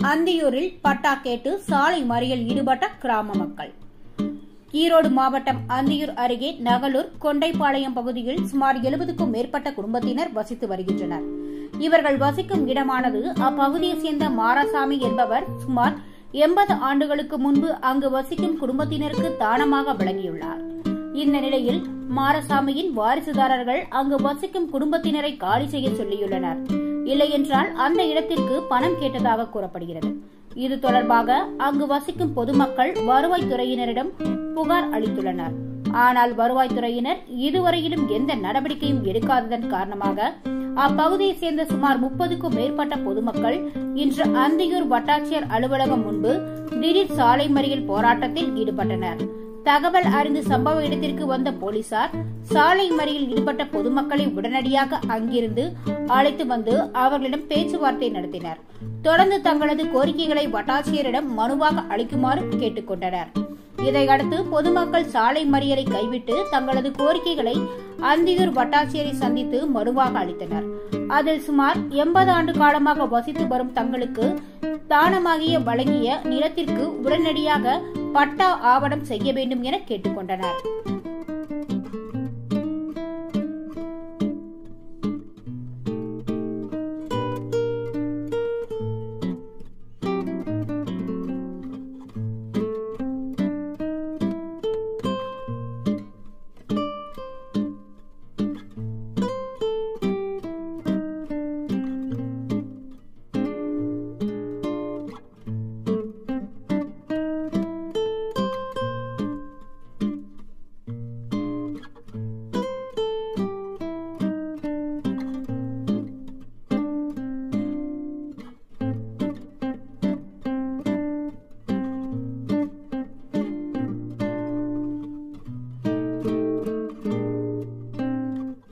அந்தியூரில் பட்டா கேட்டு சாலை மறியல் ஈடுபட்ட கிராம மக்கள். ஈரோடு மாவட்டம் அந்தியூர் அருகே நகலூர் கொண்டைப்பாளையம் பகுதியில் சுமார் 70க்கும் மேற்பட்ட குடும்பத்தினர் வசித்து வருகின்றனர். இவர்கள் வசிக்கும் இடமானது அப்பகுதியைச் சேர்ந்த மாரசாமி என்பவர் சுமார் 80 ஆண்டுகளுக்கு முன்பு அங்கு வசிக்கும் குடும்பத்தினருக்கு தானமாக வழங்கியுள்ளார். இந்த நிலையில் மாரசாமியின் வாரிசுதாரர்கள் அங்கு வசிக்கும் குடும்பத்தினரை காலி செய்ய சொல்லியுள்ளனர். இல்லையென்றால் அந்த இடத்திற்கு பணம் கேட்டதாக கூறப்படுகிறது. இது தொடர்பாக அங்கு வசிக்கும் பொதுமக்கள் வருவாய்த்துறையினரிடம் புகார் அளித்துள்ளனர். ஆனால் வருவாய்த்துறையினர் இதுவரையிலும் எந்த நடவடிக்கையும் எடுக்காததன் காரணமாக அப்பகுதியைச் சேர்ந்த சுமார் 30க்கும் மேற்பட்ட பொதுமக்கள் இன்று அந்தியூர் வட்டாட்சியர் அலுவலகம் முன்பு திடீர் சாலை மறியல் போராட்டத்தில் ஈடுபட்டனர். தகவல் அறிந்து சம்பவ இடத்திற்கு வந்த போலீசார் சாலை மறியலில் ஈடுபட்ட பொதுமக்களை உடனடியாக அங்கிருந்து அழைத்து வந்து அவர்களிடம் பேச்சுவார்த்தை நடத்தினர். தொடர்ந்து தங்களது கோரிக்கைகளை வட்டாட்சியரிடம் மனுவாக அளிக்குமாறு கேட்டுக் கொண்டனர். இதையடுத்து பொதுமக்கள் சாலை மறியலை கைவிட்டு தங்களது கோரிக்கைகளை அந்தியூர் வட்டாட்சியரை சந்தித்து மனுவாக அளித்தனர். அதில் சுமார் 80 ஆண்டு காலமாக வசித்து வரும் தங்களுக்கு தானமாகிய வழங்கிய நிலத்திற்கு உடனடியாக பட்டா ஆவணம் செய்ய வேண்டும் என கேட்டுக்கொண்டனர்.